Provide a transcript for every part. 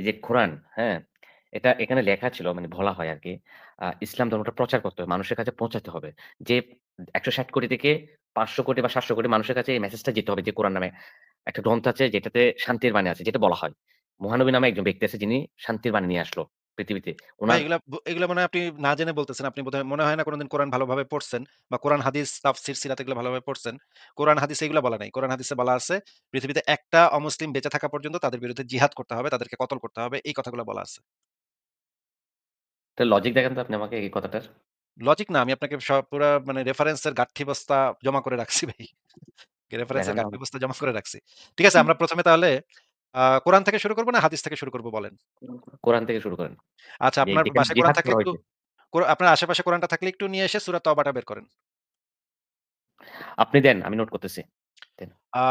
এই যে কোরআন, হ্যাঁ? এটা এখানে লেখা ছিল মানে বলা হয় আরকি। ইসলাম ধর্মটা প্রচার করতে হবে। মানুষের কাছে পৌঁছাতে হবে। যে ১৬০ কোটি থেকে ৫০০ কোটি বা ৭০০ কোটি মানুষের কাছে এই মেসেজটা যেতে হবে যে কোরআন নামে একটা গ্রন্থ আছে যেটাতে শান্তির বাণী আছে। যেটা বলা হয়। মহানবী নামে একজন ব্যক্তি আছে যিনি শান্তির বাণী নিয়ে আসলো পৃথিবীতে। ভাই উনার এগুলা মনে হয় আপনি না জেনে বলতেছেন। আপনি বোধহয় মনে হয় না কোনদিন কোরআন ভালোভাবে পড়ছেন বা কোরআন হাদিস, তাফসির, সিরাত এগুলো ভালোভাবে পড়ছেন। কোরআন হাদিসে এগুলা বলা নাই। কোরআন হাদিসে বলা আছে পৃথিবীতে একটা অমুসলিম বেঁচে থাকা পর্যন্ত তাদের বিরুদ্ধে জিহাদ করতে হবে, তাদেরকে কতল করতে হবে। এই কথাগুলো বলা আছে। একটা লজিক দেখান তো আপনি আমাকে এই কথাটার। লজিক না, আমি আপনাকে সব পুরা মানে রেফারেন্স এর গাঁঠি বস্তা জমা করে রাখছি ভাই। রেফারেন্স এর দেখান তো গাঁঠি আমাকে। বস্তা জমা করে রাখছি। ঠিক আছে, আমরা ১ম এ তাহলে কোরআন থেকে শুরু করব না হাদিস থেকে শুরু করব বলেন? কোরআন থেকে শুরু করেন। আচ্ছা, যে আপনার যেখানে বাসায় কোরআন জিহাদ থাকলে করা একটু হয়েছে। আপনার আশেপাশে কোরআনটা থাকলে একটু নিয়ে এসে সূরা তওবাটা বের করেন। আপনি দেন, আমি নোট করতেছি। দেন। আ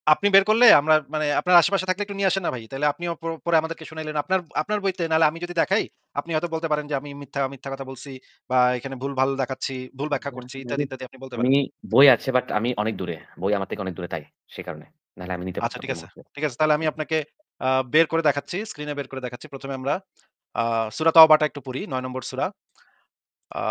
আপনি বের করলে আমরা মানে আপনার আশেপাশে থাকলে একটু নিয়ে আসেন না ভাই। তাইলে আপনিও পরে আমাদেরকে শুনাইলেন। আপনার আপনার বইতে নাহলে আমি যদি দেখাই, আপনি হয়তো বলতে পারেন যে আমি মিথ্যা কথা বলছি বা এখানে ভুল-ভাল দেখাচ্ছি, ভুল ব্যাখ্যা করছি ইত্যাদি, ইত্যাদি আপনি বলতে আমি পারেন। বই আছে বাট আমি অনেক দূরে। বই আমার থেকে অনেক দূরে তাই, সে কারণে। নাহলে আমি নিতে আচ্ছা, পারতাম ঠিক এই আছে। মুহূর্তে। ঠিক আছে, তাহলে আমি আপনাকে বের করে দেখাচ্ছি। স্ক্রিনে বের করে দেখাচ্ছি। ১ম এ আমরা আ সূরা তওবাটা একটু পড়ি। ৯ নম্বর সূরা। আ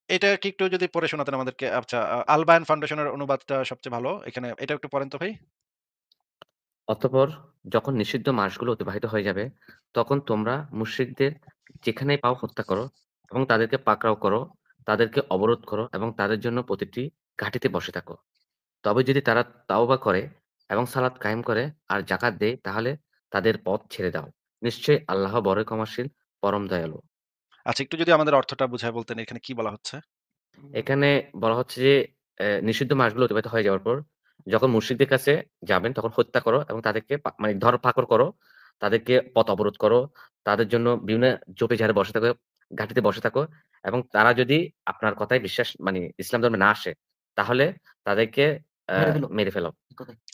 এটা কি একটু যদি পড়ে শোনাতেন আমাদেরকে? আচ্ছা, আল বায়ান ফাউন্ডেশনের অনুবাদটা সবচেয়ে ভালো। এখানে এটা একটু পড়েন তো ভাই। অতঃপর যখন নিষিদ্ধ মাসগুলো অতিবাহিত হয়ে যাবে, তখন তোমরা মুশরিকদের যেখানেই পাও হত্যা করো এবং তাদেরকে পাকড়াও করো, তাদেরকে অবরোধ করো এবং তাদের জন্য প্রতিটি ঘাঁটিতে বসে থাকো। তবে যদি তারা তাওবা করে এবং সালাত কায়েম করে আর যাকাত দেয়, তাহলে তাদের পথ ছেড়ে দাও। নিশ্চয়ই আল্লাহ বড়ই ক্ষমাশীল, পরম দয়ালু। আচ্ছা, একটু যদি আমাদের অর্থটা বুঝায় বলতেন এখানে কি বলা হচ্ছে? এখানে বলা হচ্ছে যে নিষিদ্ধ মাসগুলো অতিবাহিত হয়ে যাওয়ার পর যখন মুশরিকদের কাছে যাবেন তখন হত্যা করো এবং তাদেরকে মানে ধর-পাকড় করো, তাদেরকে পথ অবরোধ করো, তাদের জন্য বিভিন্ন ঝোপে-ঝাড়ে বসে থাকো, ঘাটিতে বসে থাকো এবং তারা যদি আপনার কথায় বিশ্বাস মানে ইসলাম ধর্মে না আসে, তাহলে তাদেরকে মেরে ফেলো।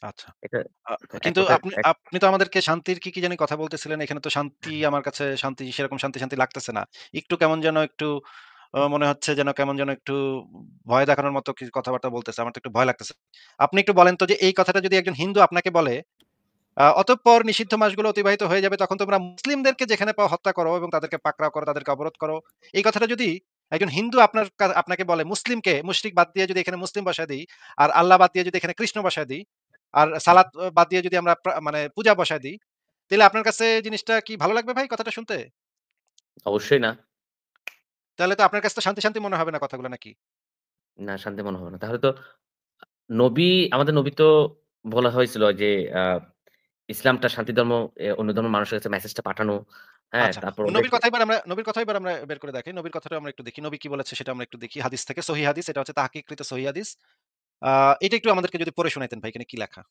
আচ্ছা। এটা আ এক কিন্তু কথায় আপনি তো আমাদেরকে শান্তির কি জানি কথা বলতেছিলেন। এখানে তো শান্তি আমার কাছে সেরকম শান্তি লাগতেছে না। একটু কেমন যেন একটু মনে হচ্ছে যেন কেমন যেন একটু ভয় দেখানোর মতো কিছু কথাবার্তা বলতেছে। আমার তো একটু ভয় লাগতেছে। আপনি একটু বলেন তো যে এই কথাটা যদি একজন হিন্দু আপনাকে বলে, অতঃপর নিষিদ্ধ মাসগুলো অতিবাহিত হয়ে যাবে তখন তোমরা মুসলিমদেরকে যেখানে পাও হত্যা করো এবং তাদেরকে পাকড়াও করো, তাদেরকে অবরোধ করো। এই কথাটা যদি একজন হিন্দু আপনাকে বলে মুশরিক বাদ দিয়ে যদি এখানে মুসলিম বসায় দেই, আর আল্লাহ বাদ দিয়ে যদি এখানে কৃষ্ণ বসায় দেই, আর সালাত বাদ দিয়ে যদি আমরা মানে পূজা বসায় দিই, তাইলে আপনার কাছে জিনিসটা কি ভালো লাগবে ভাই কথাটা শুনতে? অবশ্যই না। তাহলে তো আপনার কাছে তো শান্তি মনে হবে না কথাগুলো নাকি? না শান্তি মনে হবে না। তাহলে তো নবী আমাদের নবী তো বলা হয়েছিল যে আ ইসলামটা শান্তি ধর্ম, অন্য ধর্মের মানুষের কাছে মেসেজটা পাঠানো। হ্যাঁ? আচ্ছা। তারপর নবীর কথা এবার আমরা বের করে দেখাই। নবীর কথাটা আমরা একটু দেখি। নবী কি বলেছে সেটা আমরা একটু দেখি। হাদিস থেকে সহিহ হাদিস, এটা হচ্ছে তাহকিককৃত সহিহ হাদিস। আ এটা একটু আমাদেরকে যদি পড়ে শোনাইতেন ভাই, এখানে কি লেখা?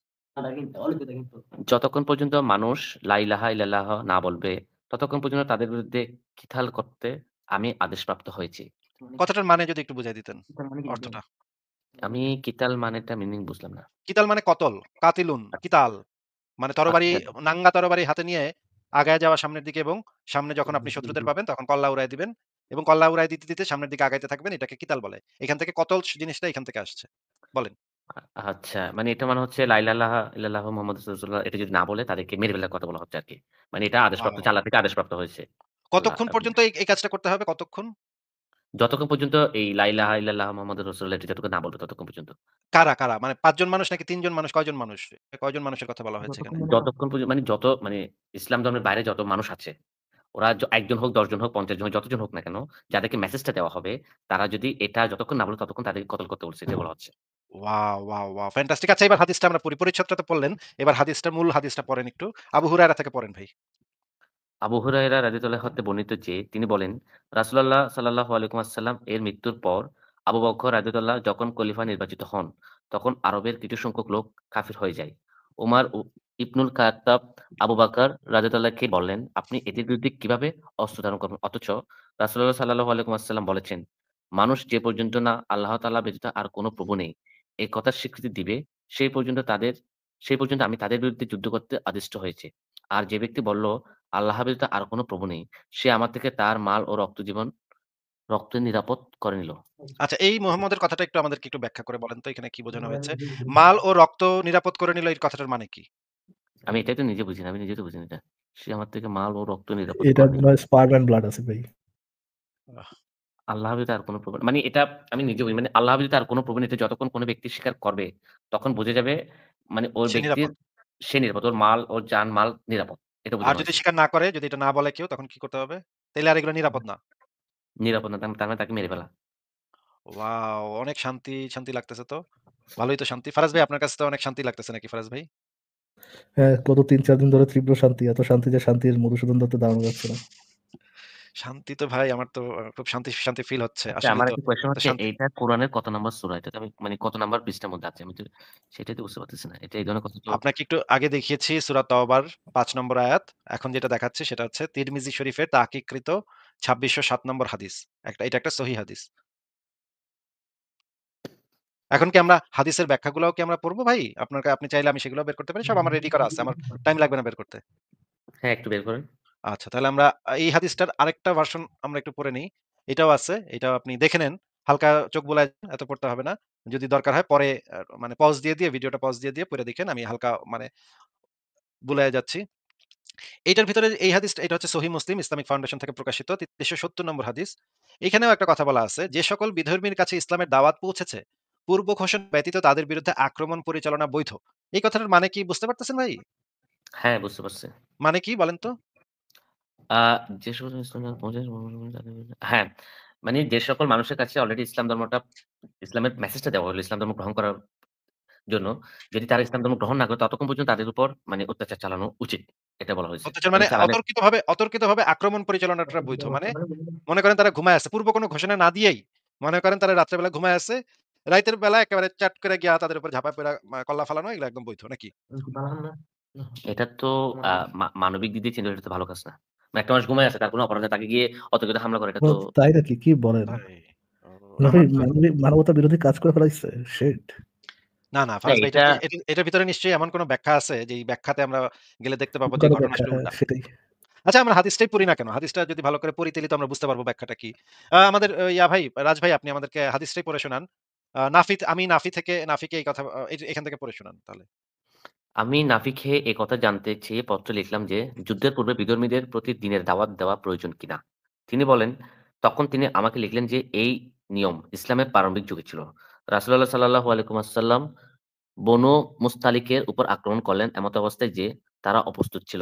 যতক্ষণ পর্যন্ত মানুষ লা ইলাহা ইল্লাল্লাহ না বলবে, ততক্ষণ পর্যন্ত তাদের বিরুদ্ধে কিতাল করতে আমি আদেশপ্রাপ্ত হয়েছি। কথাটার মানে যদি একটু বুঝায় দিতেন অর্থটা। আমি কিতাল মানেটা মিনিং বুঝলাম না। কিতাল মানে কতল, কাতিলুন, কিতাল। মানে তরবারি, আচ্ছা, নাঙ্গা তরবারি হাতে নিয়ে আগায়া যাওয়া সামনের দিকে এবং সামনে যখন আপনি শত্রুদের পাবেন তখন কল্লা উড়ায় দিবেন এবং কল্লা উড়ায় দিতে সামনের দিকে আগাইতে থাকবেন। এটাকে কিতাল বলে। এখান থেকে কতল জিনিসটা এখান থেকে আসছে। বলেন। আচ্ছা। মানে এটা মানে হচ্ছে লা ইলাহা ইল্লাল্লাহু মুহাম্মাদুর রাসূলুল্লাহ এটা যদি না বলে তাদেরকে মেরে ফেলার কথা বলা হচ্ছে আরকি। মানে এটা আদেশপ্রাপ্ত ওয়াও! আল্লাহ থেকে আদেশপ্রাপ্ত হয়েছে। আল্লাহ কতক্ষণ পর্যন্ত এই কাজটা করতে হবে কতক্ষণ? যতক্ষণ পর্যন্ত এই লা ইলাহা ইল্লাল্লাহ মুহাম্মাদুর রাসূলুল্লাহ এটা যতক্ষণ না বলবে ততক্ষণ পর্যন্ত। কারা? মানে ৫ জন মানুষ নাকি ৩ জন মানুষ? কয়জন মানুষ? কয়জন মানুষের কথা বলা হয়েছে এখানে? যতক্ষণ পর্যন্ত মানে যত মানে ইসলাম ধর্মের বাইরে যত মানুষ আছে, ওরা ১ জন হোক, ১০ জন হোক, ৫০ জন হোক, যতজন হোক না কেন, যাদেরকে মেসেজটা দেওয়া হবে, তারা যদি এটা যতক্ষণ না বলে ততক্ষণ তাদেরকে কতল করতে বলছে। এটাই বলা হচ্ছে। ওয়াও! ফ্যান্টাস্টিক। আচ্ছা, এবার হাদিসটা আমরা পড়ি। পরিচ্ছদটা তো পড়লেন। এবার মূল হাদিসটা পড়েন একটু। আবু হুরায়রা থেকে পড়েন ভাই। আবু হুরায়রা রাদিয়াল্লাহু হতে বর্ণিত যে তিনি বলেন, রাসূলুল্লাহ সাল্লাল্লাহু আলাইহি ওয়াসাল্লাম এর মৃত্যুর পর আবু বকর রাদিয়াল্লাহু যখন খলিফা নির্বাচিত হন, তখন আরবের কিছু সংখ্যক লোক কাফির হয়ে যায়। উমার ইবনুল খাত্তাব আবু বকর রাদিয়াল্লাহুকে বললেন, "আপনি এদের বিরুদ্ধে কিভাবে অস্ত্র ধারণ করবেন?" অথচ রাসূলুল্লাহ সাল্লাল্লাহু আলাইহি ওয়াসাল্লাম বলেছেন, "মানুষ যে পর্যন্ত না আল্লাহ তাআলা ব্যতীত আর কোন প্রভু নেই, এ কথার স্বীকৃতি দিবে, সেই পর্যন্ত আমি তাদের বিরুদ্ধে যুদ্ধ করতে আদিষ্ট হয়েছি। আর যে ব্যক্তি বলল আল্লাহ ব্যতীত আর কোন প্রভু নেই। সে আমার থেকে তার মাল ও রক্ত জীবন রক্ত নিরাপদ করে নিল। আচ্ছা, এই মুহাম্মদের কথাটা একটু আমাদেরকে একটু ব্যাখ্যা করে বলেন তো এখানে কি বোঝানো হয়েছে? মাল ও রক্ত নিরাপদ করে নিল এই কথাটার মানে কি? আমি এটাই তো নিজে বুঝি না। আমি নিজে তো বুঝি না এটা। সে আমার থেকে মাল ও রক্ত নিরাপদ এটা করে নিল। মনে হয় স্পার্ম অ্যান্ড ব্লাড আছে ভাই। আহ আল্লাহ ব্যতীত আর কোন প্রভু মানে এটা আমি নিজে বুঝি। মানে আল্লাহ ব্যতীত আর কোন প্রভু নেই। এটা যতক্ষণ কোন ব্যক্তি স্বীকার করবে, তখন বুঝে যাবে মানে ওই সে ব্যক্তির নিরাপদ। সে নিরাপদ। ওর মাল, ওর জান-মাল নিরাপদ। এটা আর বোঝানো যদি হয়েছে। স্বীকার না করে, যদি এটা না বলে কেউ তখন কি করতে হবে? তাইলে আর এগুলো নিরাপদ না। নিরাপদ না তার মানে তাকে মেরে ফেলা। ওয়াও! অনেক শান্তি, শান্তি লাগতেছে তো। ভালোই তো শান্তি। ফারাজ ভাই আপনার কাছে তো অনেক শান্তি লাগতেছে নাকি ফারাজ ভাই? হ্যাঁ, গত ৩-৪ দিন ধরে তীব্র শান্তি। এত শান্তি যে শান্তির মধুসূদন দত্তে দাঁড়ানো যাচ্ছে না। শান্তি তো ভাই আমার তো খুব শান্তি, শান্তি ফিল হচ্ছে। আচ্ছা আসলেই আমার তো একটা কোয়েশ্চেন এত হচ্ছে শান্তি। এইটা কোরআনের কত নাম্বার সূরা? এটা তো আমি মানে কত নাম্বার পৃষ্ঠার মধ্যে আছে? আমি তো সেটাই তো বুঝতে পারতেছি না। এটা এই ধরনের কথা তো আপনাকে একটু আগে দেখিয়েছি সূরা তওবার ৫ নম্বর আয়াত। এখন যেটা দেখাচ্ছি সেটা হচ্ছে তিরমিজি শরীফের তাহকিককৃত ২৬০৭ নম্বর হাদিস। এটা একটা সহিহ হাদিস। এখন কি আমরা হাদিসের ব্যাখ্যাগুলোও কি আমরা পড়ব ভাই? আপনি চাইলে আমি সেগুলোও বের করতে পারি। সব আমার রেডি করা আছে। আমার টাইম লাগবে না বের করতে। হ্যাঁ, একটু বের করেন। আচ্ছা, তাহলে আমরা এই হাদিসটার আরেকটা ভার্সন আমরা একটু পড়ে নেই। এটাও আছে। এটাও আপনি দেখে নেন। হালকা চোখ বুলায় এত পড়তে হবে না। যদি দরকার হয় পরে মানে পজ দিয়ে ভিডিওটা পজ দিয়ে পড়ে দেখেন। আমি হালকা মানে বুলায়ে যাচ্ছি। এইটার ভিতরে এই হাদিসটা এটা হচ্ছে সহিহ মুসলিম ইসলামিক ফাউন্ডেশন থেকে প্রকাশিত ৩৭০ নম্বর হাদিস। এখানেও একটা কথা বলা আছে, যে সকল বিধর্মীর কাছে ইসলামের দাওয়াত পৌঁছেছে, পূর্ব ঘোষণা ব্যতীত তাদের বিরুদ্ধে আক্রমণ পরিচালনা বৈধ। এই কথাটার মানে কি বুঝতে পারতেছেন ভাই? হ্যাঁ, বুঝতে পারছি। মানে কি বলেন তো? আ যে সকল ইসলামের পৌঁছেছে হ্যাঁ, মানে যে সকল মানুষের কাছে অলরেডি ইসলামের মেসেজটা দেওয়া হলো ইসলাম ধর্ম গ্রহণ করার জন্য, যদি তারা ইসলাম ধর্ম গ্রহণ না করে ততক্ষণ পর্যন্ত তাদের উপর মানে অত্যাচার চালানো উচিত। এটা বলা হয়েছে। অত্যাচার মানে মানে চালালে অতর্কিতভাবে আক্রমণ পরিচালনাটা বৈধ। মানে মনে করেন তারা ঘুমায় আছে। পূর্ব কোনো ঘোষণা না দিয়েই মনে করেন তারা রাত্রে বেলা ঘুমায় আছে। রাইতের বেলা একেবারে চাট করে গিয়া তাদের উপর ঝাঁপায় পইড়া কল্লা ফালানো এগুলো একদম বৈধ নাকি? এটা তো আ মানবিক দিক দিয়ে চিন্তা করলে এটা তো ভালো কাজ না। মানে একটা মানুষ ঘুমায় আছে তার কোনো অপরাধ নাই। তাকে গিয়ে অতর্কিত হামলা করা এটা ও তো তাই নাকি? কি বলেন? ভাই, ও মানে ভাই আমার তো মানবতা বিরোধী কাজ করে ফেলাইছে? শিট! না, না ফারাজ ভাই এটা এটার ভিতরে নিশ্চয়ই এমন কোন ব্যাখ্যা আছে যে এই ব্যাখ্যাতে আমরা গেলে দেখতে পাবো যে কারো ঘটনা ব্যাখ্যা আসলে হ্যাঁ, উল্টা। সেটাই। আচ্ছা আমরা হাদিসটাই পড়ি না কেন? হাদিসটা যদি ভালো করে পড়ি তাইলে তো আমরা বুঝতে পারবো ব্যাখ্যাটা কি। আমাদের ভাই রাজ ভাই আপনি আমাদেরকে হাদিসটাই পড়ে শোনান। আমি নাফিকে এই কথা এখান থেকে পড়ে শোনান তাহলে। আমি নাফি খেয়ে এ কথা জানতে চেয়ে পত্র লিখলাম যে, যুদ্ধের পূর্বে বিধর্মীদের প্রতি দ্বীনের দাওয়াত দেওয়া প্রয়োজন কিনা? তিনি বলেন, তখন তিনি আমাকে লিখলেন যে, এই নিয়ম ইসলামের প্রারম্ভিক যুগে ছিল। রাসূলুল্লাহ সাল্লাল্লাহু আলাইহি ওয়াসাল্লাম বনু মুস্তালিকের উপর আক্রমণ করলেন এমত অবস্থায় যে, তারা অপ্রস্তুত ছিল।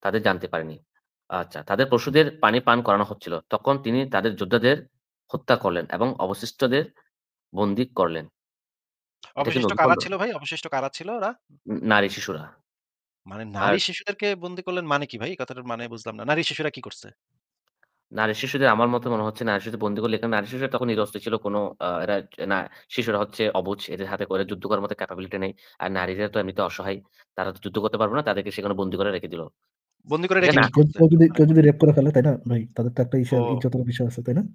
তাদের জানতে পারেনি। আচ্ছা, তাদের পশুদের পানি পান করানো হচ্ছিল। তখন তিনি তাদের যোদ্ধাদের হত্যা করলেন এবং অবশিষ্টদের বন্দী করলেন। এটা কি অবশিষ্ট কারা নবীকল্য? ছিল ভাই? অবশিষ্ট কারা ছিল ওরা? নারী শিশুরা। মানে আর নারী শিশুদেরকে বন্দী করলেন মানে কি ভাই? এই কথাটার মানে বুঝলাম না। নারী শিশুরা কি করছে? নারী শিশুদের আমার মতে মনে হচ্ছে নারী শিশুদের বন্দী করলে এখানে নারী শিশুরা তখন নিরস্ত্র ছিল কোনো এরা না শিশুরা হচ্ছে অবুঝ। এদের হাতে করে যুদ্ধ করার মতো ক্যাপাবিলিটি নেই। আর নারীরা তো এমনিতে অসহায়। তারা তো যুদ্ধ করতে পারবে না। তাদেরকে সেখানে বন্দী করে রেখে দিল। বন্দী করে রেখে এখানে কি কেউ করছে? কেউ যদি রেপ করে ফেলে, তাই না ভাই? তাদের তো একটা ও ইজ্জতের বিষয় আছে, তাই না?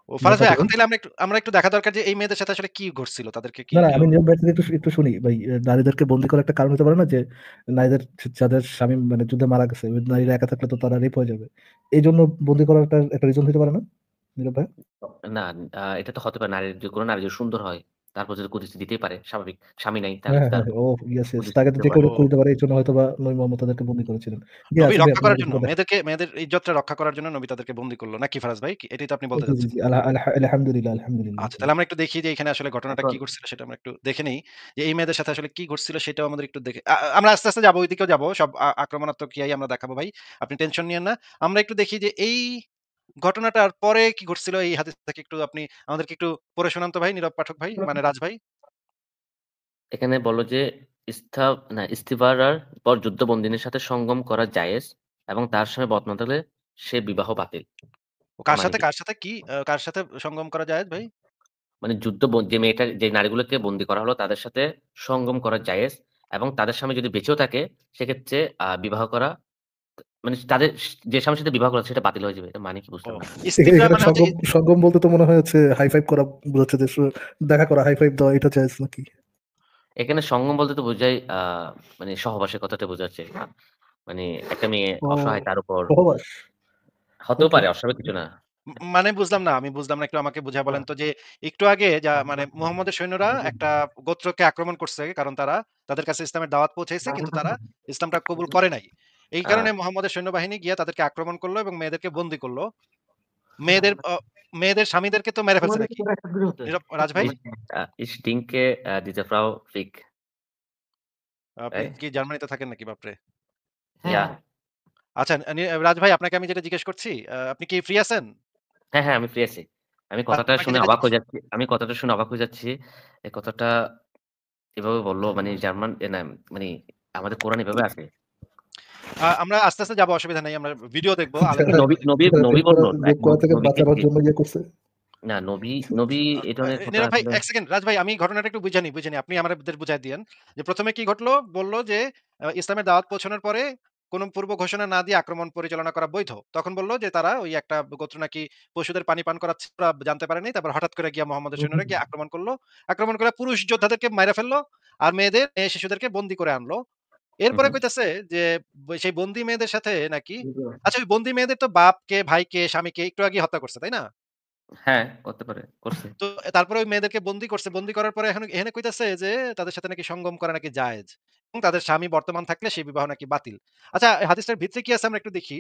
নিয়ম ফারাজ ভাই এখন পার্টিকুলার। তাইলে আমরা একটু দেখা দরকার যে এই মেয়েদের সাথে আসলে কি ঘটছিল? তাদেরকে কি না, কেউ আমি নিয়ম ব্যতীত একটু শুনি ভাই। নারীদেরকে বন্দী করার একটা কারণ হতে পারে না যে নারীদের যাদের স্বামী মানে যুদ্ধে মারা গেছে, ওই নারীরা একা থাকলে তো তারা রেপ হয়ে যাবে। এইজন্য বন্দী করার একটা রিজন হতে পারে না? নীরব ভাই? না এটা তো হতে পারে কোন নারী যদি সুন্দর হয়, তারপর যদি কুদৃষ্টি দিতেই পারে স্বাভাবিক। স্বামী নাই তাহলে হ্যাঁ, তো হ্যাঁ, তার হ্যাঁ। ও ইয়েস, ইয়েস। কুদৃষ্টি তাকে তো দিতে যে কেউ পারে। রেপ করে ও দিতে পারে। এইজন্য হয়তোবা নবী মোহাম্মদ তাদেরকে বন্দী করেছিলেন। জি, নবী আসেন ভাই রক্ষা আপনি করার বলেন জন্য তো দেখেন। মেয়েদের ইজ্জতটা রক্ষা করার জন্য নবী তাদেরকে বন্দী করল। নাকি ফারাজ ভাই? এটাই তো আপনি ও বলতে জি, জি, চাচ্ছেন। জি। আলহামদুলিল্লাহ, আলহামদুলিল্লাহ আচ্ছা, ভাই। তাহলে আমরা একটু দেখি যে এখানে আসলে ঘটনাটা এখন কি ঘটছিল সেটা আমরা একটু দেখে নেই। যে এই মেয়েদের সাথে আসলে কি ঘটছিল সেটাও আমাদের একটু দেখে আমরা আস্তে, আস্তে যাবো ওইদিকেও যাবো। সব আক্রমণাত্মক ইয়াই আমরা দেখাবো ভাই। আপনি টেনশন নিয়েন না। আমরা একটু দেখি যে এই ঘটনাটার পরে কি ঘটছিল এই হাদিস থেকে একটু আপনি আমাদেরকে একটু পড়ে শোনান তো ভাই, নীরব পাঠক ভাই, মানে রাজ ভাই। এখানে বলল যে ইস্তা ইস্তিবারার পর যুদ্ধবন্দিনীর সাথে সঙ্গম করা জায়েজ এবং তার স্বামী বর্তমান থাকলে সে বিবাহ বাতিল। এটার মানে কি? কার সাথে সঙ্গম করা জায়েজ ভাই? মানে যে নারীগুলোকে বন্দী করা হলো তাদের সাথে সঙ্গম করা জায়েজ এবং তাদের স্বামী যদি বেঁচেও থাকে সেক্ষেত্রে বিবাহ করা মানে যে স্বামীর সাথে বিবাহ করা সেটা বাতিল হয়ে যাবে। এটা মানে কি ও বুঝলাম না। ইস্তিবরা এখানে মানে হচ্ছে সঙ্গম সঙ্গম বলতে তো মনে হয় হচ্ছে হাই ফাইভ করা বোঝাচ্ছে যে দেখা করা, হাই ফাইভ দেওয়া এটা জায়েজ নাকি? এখানে সঙ্গম বলতে তো বোঝায় মানে সহবাসের কথাটা বোঝাচ্ছে। মানে একটা মেয়ে ও অসহায় তার উপর সহবাস। হতেও ওকে। পারে অস্বাভাবিক কিছু না। মানে বুঝলাম না। আমি বুঝলাম না। একটু আমাকে বুঝায় বলেন তো যে একটু আগে মানে মুহাম্মদের সৈন্যরা একটা গোত্রকে আক্রমণ করছে। কারণ তারা তাদের কাছে ইসলামের দাওয়াত পৌঁছাইছে কিন্তু তারা ইসলামটা কবুল করে নাই। এই আ কারণে মুহাম্মদের সৈন্যবাহিনী গিয়ে তাদেরকে আক্রমণ করলো এবং মেয়েদেরকে বন্দী করল। মেয়েদের মেয়েদের স্বামীদেরকে তো মেরে ফেলছে নাকি? রাজ ভাই? Ich denke, diese Frau fliegt. আপনি কি জার্মানিতে থাকেন নাকি বাপরে? Ja. আচ্ছা রাজ ভাই আপনাকে আমি যেটা জিজ্ঞেস করছি, আপনি কি ফ্রি আছেন? হ্যাঁ, আমি ফ্রি আছি। আপনাকে যেটা আমি কথাটা শুনে অবাক হয়ে যাচ্ছি। এই কথাটা এভাবে বলল মানে জার্মান না মানে আমাদের কোরআন এভাবে আছে। আমরা আস্তে, আস্তে যাবো অসুবিধা নাই। আমরা ভিডিও দেখব। কিন্তু আলেমদের নবী বলল যে কোরআন থেকে নবীকে বাঁচানোর জন্য ইয়ে করছে। না নবী এই ধরনের কথা নীরব ভাই আসলে ১ সেকেন্ড। রাজ ভাই আমি ঘটনাটা একটু বুঝানি। আপনি আমাদের বুঝায় দিয়েন। যে ১ম এ কি ঘটলো? বলল যে ইসলামের দাওয়াত পৌঁছানোর পরে কোন পূর্ব ঘোষণা না দিয়ে আক্রমণ পরিচালনা করা বৈধ। তখন বলল যে তারা ওই একটা গোত্র নাকি পশুদের পানি পান করাচ্ছে ওরা জানতে পারেনি। তারপর হঠাৎ করে গিয়ে মুহাম্মদের সৈন্যরা গিয়ে আক্রমণ করল। আক্রমণ করে পুরুষ যোদ্ধাদেরকে মাইরা ফেলল। আর মেয়ে শিশুদেরকে বন্দী করে আনলো। হু, এরপরে হু। কইতাছে যে সেই বন্দী মেয়েদের সাথে নাকি আচ্ছা ওই বন্দী মেয়েদের তো বাপকে, ভাইকে, স্বামীকে একটু আগেই হত্যা করছে, তাই না? হ্যাঁ, করতে পারে। করছে। তো তারপরে ওই মেয়েদেরকে বন্দী করছে। বন্দী করার পরে এখানে কইতাছে যে তাদের সাথে নাকি সঙ্গম করা নাকি জায়েজ। এবং তাদের স্বামী বর্তমান থাকলে সেই বিবাহ নাকি বাতিল। আচ্ছা এই হাদিসটার ভিতরে কি আছে আমরা একটু দেখি।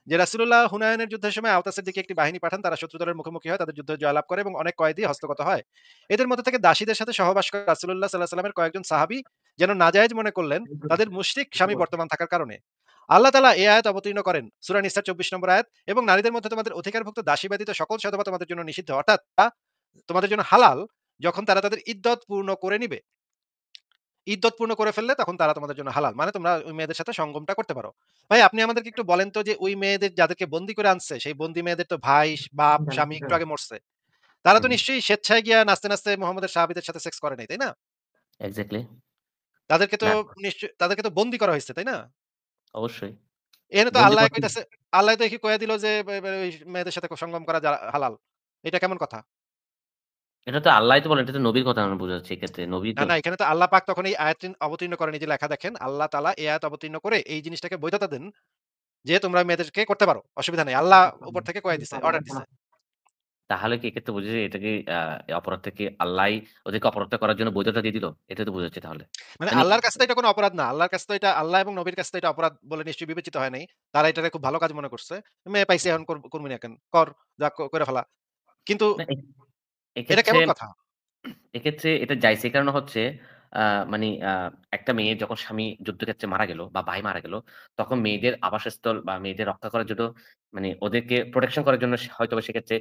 যে রাসূলুল্লাহ হুনায়নের যুদ্ধের সময় আওতাসের দিকে একটি বাহিনী পাঠান। তারা শত্রু দলের মুখোমুখি হয়, তাদের যুদ্ধে জয়লাভ করে এবং অনেক কয়েদি হস্তগত হয়। এদের মধ্যে থেকে দাসীদের সাথে সহবাস করে রাসূলুল্লাহ সাল্লাল্লাহু আলাইহি ওয়াসাল্লামের কয়েকজন সাহাবী যেন নাজায়েজ মনে করলেন তাদের মুশরিক স্বামী বর্তমান থাকার কারণে। আল্লাহ তাআলা এই আয়াত অবতীর্ণ করেন। সূরা নিসার ২৪ নম্বর আয়াত এবং নারীদের মধ্যে তোমাদের অধিকারভুক্ত দাসী ব্যতীত সকল সধবা তোমাদের জন্য নিষিদ্ধ। অর্থাৎ তোমাদের জন্য হালাল যখন তারা তাদের ইদ্দত পূর্ণ করে নিবে। ইদ্দত পূর্ণ করে ফেললে তখন তারা তোমাদের জন্য হালাল। মানে তোমরা ওই মেয়েদের সাথে সঙ্গমটা করতে পারো। ভাই আপনি আমাদেরকে একটু বলেন তো যে ওই মেয়েদের যাদেরকে বন্দী করে আনছে, সেই বন্দী মেয়েদের তো ভাই, বাপ, স্বামী একটু আগে মরছে। তারা তো হুম, নিশ্চয়ই স্বেচ্ছায় গিয়া নাচতে, নাচতে মুহাম্মদের সাহাবীদের সাথে সেক্স করে নাই, তাই না? এক্সাক্টলি। না, তাদেরকে তো বন্দী করা হইছে, তাই না? অবশ্যই। এখানে তো বন্দি আল্লাহ করতে কইতাছে, আল্লাহ তো কইয়া দিল যে ওই মেয়েদের সাথে সঙ্গম করা হালাল। এটা কেমন কথা? এটা তো আল্লাহই তো বলেন, এটা তো নবীর কথা আমরা বোঝাচ্ছি এক্ষেত্রে। নবী না, তো না এখানে তো আল্লাহ পাক তখন এই আয়াতটি অবতীর্ণ করেন। এই যে লেখা দেখেন, আল্লাহ তাআলা এই আয়াত অবতীর্ণ করে এই জিনিসটাকে বৈধতা দেন যে তোমরা মেয়েদেরকে করতে পারো। অসুবিধা নাই। আল্লাহ উপর থেকে কয়ে দিছে, অর্ডার দিছে। তাহলে কি এক্ষেত্রে বুঝি যে এটা কি এই অপরাধটা কি আল্লাহই ওদেরকে অপরাধটা করার জন্য বৈধতা দিয়ে দিল? এটাই তো বোঝাচ্ছে তাহলে। মানে মানে আল্লাহর কাছে তো এটা কোনো অপরাধ না। আল্লাহর কাছে তো এটা আল্লাহ এবং নবীর কাছে তো এটা অপরাধ বলে নিশ্চয়ই বিবেচিত হয় নাই। তারা এটাকে খুব ভালো কাজ মনে করছে। মেয়ে পাইছে এখন করবি না কেন? কর, যা কইরা ফেলা। কিন্তু না এটা এক্ষেত্রে কেমন কথা? এক্ষেত্রে এটা জায়েজ এই কারণে হচ্ছে আ মানে একটা মেয়ে যখন স্বামী যুদ্ধক্ষেত্রে মারা গেল বা ভাই মারা গেল, তখন মেয়েদের আবাসস্থল বা মেয়েদের রক্ষা করার জন্য মানে ওদেরকে প্রোটেকশন করার জন্য হয়তোবা সেক্ষেত্রে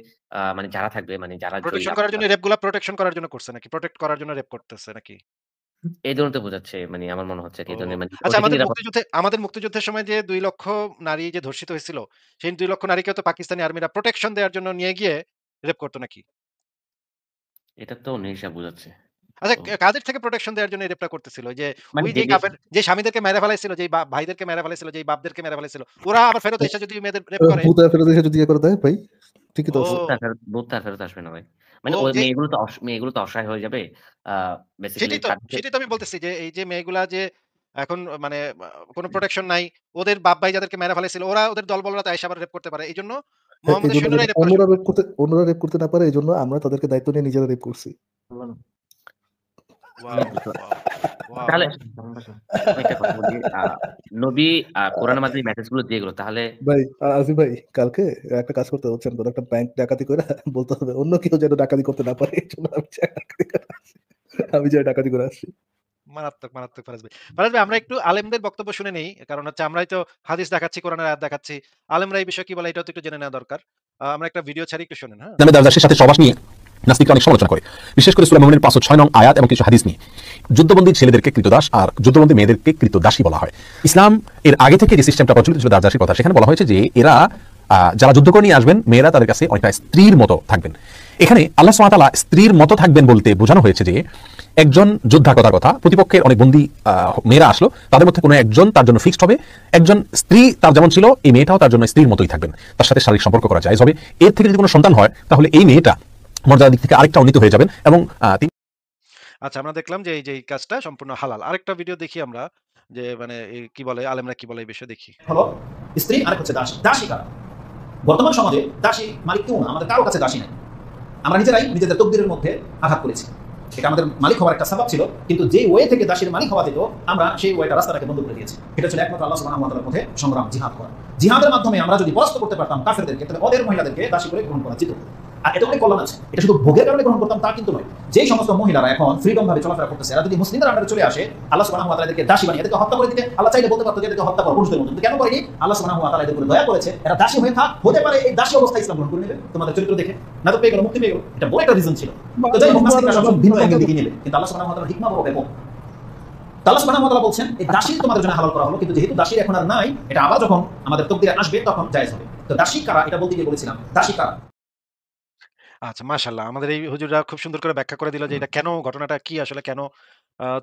মানে যারা থাকবে মানে যারা জয়ী প্রোটেকশন করার আফগান জন্য রেপগুলা প্রোটেকশন করার জন্য করছে নাকি? প্রোটেক্ট করার জন্য রেপ করতেছে নাকি? এই ধরনের তো বোঝাচ্ছে মানে আমার মনে হচ্ছে আরকি ও এই ধরনের মানে আচ্ছা ওদেরকে নিরাপদ আমাদের মুক্তিযুদ্ধের সময় যে ২ লক্ষ নারী যে ধর্ষিত হয়েছিল, সেই ২ লক্ষ নারীকেও তো পাকিস্তানি আর্মিরা প্রোটেকশন দেওয়ার জন্য নিয়ে গিয়ে রেপ করত নাকি? এটা তো নেশা বোঝাচ্ছে। আচ্ছা তো কাদের থেকে প্রোটেকশন দেওয়ার জন্য এই রেপটা করতেছিল? ওই যে মানে ওই যে যে কাফের যে স্বামীদেরকে মেরে ফেলাইছিল, যেই ভাইদেরকে মেরে ফেলাইছিল, যেই বাপদেরকে মেরে ফেলাইছিল, ওরা আবার ফেরত এসে যদি মেয়েদের রেপ করে ভূত ফেরত এসে যদি ইয়ে করে দেয় ভাই, ঠিকই তো আছে। ও, ভূত তো আর ফেরত আসবে না ভাই। মানে ও ওই যে মেয়েগুলো তো অসহায় হয়ে যাবে। আ বেসিক্যালি তাদেরকে সেটাই তো আমি বলতেছি যে এই যে মেয়েগুলা যে এখন মানে কোন প্রোটেকশন নাই। ওদের বাপ ভাই যাদেরকে মেরে ফেলাইছিল, ওরা ওদের দলবলরা তো আইসা আবার রেপ করতে পারে। এইজন্য হ্যাঁ, মুহাম্মদের এজন্য যেন সৈন্যরাই রেপ করা শুরু করে। অন্যরা রেপ করতে না পারে এজন্য আমরা তাদেরকে দায়িত্ব নিয়ে নিজেরা রেপ করছি। আমি ওয়াও, বুঝতে ওয়াও, ওয়াও! তাহলে আমি একটা কথা বলি, নবী কোরআনের মাধ্যমে মেসেজ গুলো দিয়ে গেল। তাহলে ভাই আসিফ ভাই, কালকে একটা কাজ করতে হচ্ছে, কোনো একটা ব্যাংক ডাকাতি করে বলতে হবে অন্য কেউ যেন ডাকাতি করতে না পারে, এজন্য আমি যাই ডাকাতি করে আসছি। মারাত্মক, মারাত্মক ফারাজ ভাই। ফারাজ ভাই আমরা একটু আলেমদের বক্তব্য শুনে নেই। কারণ হচ্ছে আমরাই তো হাদিস দেখাচ্ছি, কোরআনের আয়াত দেখাচ্ছি। আলেমরা এই বিষয়ে কি বলে এটাও তো একটু জেনে নেওয়া দরকার। আমরা একটা ভিডিও ছাড়ি একটু শোনেন, হ্যাঁ? ইসলামের দাসদের সাথে সহবাস নিয়ে নাস্তিকরা অনেক সমালোচনা করে, বিশেষ করে সূরা মুমিনের ৫০৬ নং আয়াত এবং কিছু হাদিস নিয়ে। যুদ্ধবন্দী ছেলেদেরকে কৃতদাস আর যুদ্ধবন্দী মেয়েদেরকে কৃতদাসী বলা হয়। ইসলাম এর আগে থেকে যে সিস্টেমটা প্রচলিত ছিল দাসদাসীর কথা, সেখানে বলা হয়েছে যে এরা যারা যুদ্ধ করে নিয়ে আসবেন, মেয়েরা তাদের কাছে অনেকটা স্ত্রীর মতো থাকবেন। এখানে আল্লাহ সুবহানাহু ওয়া তাআলা স্ত্রীর মতো থাকবেন বলতে বোঝানো হয়েছে যে একজন যোদ্ধা কথা প্রতিপক্ষের অনেক বন্দী মেয়েরা আসলো, তাদের মধ্যে কোনো একজন তার জন্য ফিক্সড হবে। একজন স্ত্রী তার যেমন ছিল, এই মেয়েটাও তার জন্য স্ত্রীর মতোই থাকবেন, তার সাথে শারীরিক সম্পর্ক করা যায় হবে। এর থেকে যদি কোনো সন্তান হয় তাহলে এই মেয়েটা মর্যাদার দিক থেকে আরেকটা উন্নীত হয়ে যাবেন এবং আচ্ছা আমরা দেখলাম যে এই কাজটা সম্পূর্ণ হালাল। আরেকটা ভিডিও দেখি আমরা যে মানে কি বলে আলেমরা কি বলে এই বিষয়ে দেখি। হলো স্ত্রী, আরেক হচ্ছে দাসী। দাসী কারা? বর্তমান সমাজে দাসী মালিক কেউ না, আমাদের কারো কাছে দাসী নাই। আমরা নিজেরাই নিজেদের তকদিরের মধ্যে আঘাত করেছি। এটা আমাদের মালিক হওয়ার একটা সাবাব ছিল, কিন্তু যে ওয়ে থেকে দাসীর মালিক হওয়া যেত আমরা সেই ওয়েটা রাস্তাটাকে বন্ধ করে দিয়েছি। এটা ছিল একমাত্র আল্লাহ সুবহানাহু ওয়া তাআলার পথে সংগ্রাম, জিহাদ করা। জিহাদের মাধ্যমে আমরা যদি পরাস্ত করতে পারতাম কাফেরদেরকে, তাহলে ওদের মহিলাদেরকে দাসী করে গ্রহণ করা যেত। আর এটা অনেক কল্যাণ আছে, এটা শুধু ভোগের কারণে গ্রহণ করতাম তা কিন্তু নয়। যেই সমস্ত মহিলারা এখন ফ্রিডম ভাবে চলাফেরা করতেছে, এরা যদি মুসলিমদের আন্ডারে চলে আসে, আল্লাহ সুবহানাহু ওয়া তাআলা এদেরকে দাসী বানিয়ে এদেরকে হত্যা করে দিতে আল্লাহ চাইলে বলতে পারতো যে এদেরকে হত্যা করো পুরুষদের মতো, কিন্তু কেন করেনি? আল্লাহ সুবহানাহু ওয়া তাআলা এদের উপরে দয়া করেছে, এরা দাসী হয়ে থাক, হতে পারে এই দাসী অবস্থায় ইসলাম গ্রহণ করে নেবে তোমাদের চরিত্র দেখে, না তো পেয়ে গেল, মুক্তি পেয়ে গেল। এটা বড় একটা রিজন ছিল। তো যাই হোক, নাস্তিকরা সবসময় ভিন্ন অ্যাঙ্গেল দিকে নেবে, কিন্তু আল্লাহ সুবহানাহু ওয়া তাআলার হিকমা বড় ব্যাপক। আল্লাহ সুবহানাহু ওয়া তাআলা বলছেন এই দাসী তোমাদের জন্য হালাল করা হলো, কিন্তু যেহেতু দাসী এখন আর নাই, এটা আবার যখন আমাদের তকদিরে আসবে তখন জায়েজ হবে। তো দাসী কারা এটা বলতে গিয়ে বলেছিলাম, দাসী কারা। আচ্ছা, মাশাআল্লাহ। আমাদের এই হুজুররা খুব সুন্দর করে ব্যাখ্যা করে দিল যে এটা কেন, ঘটনাটা কি আসলে কেন।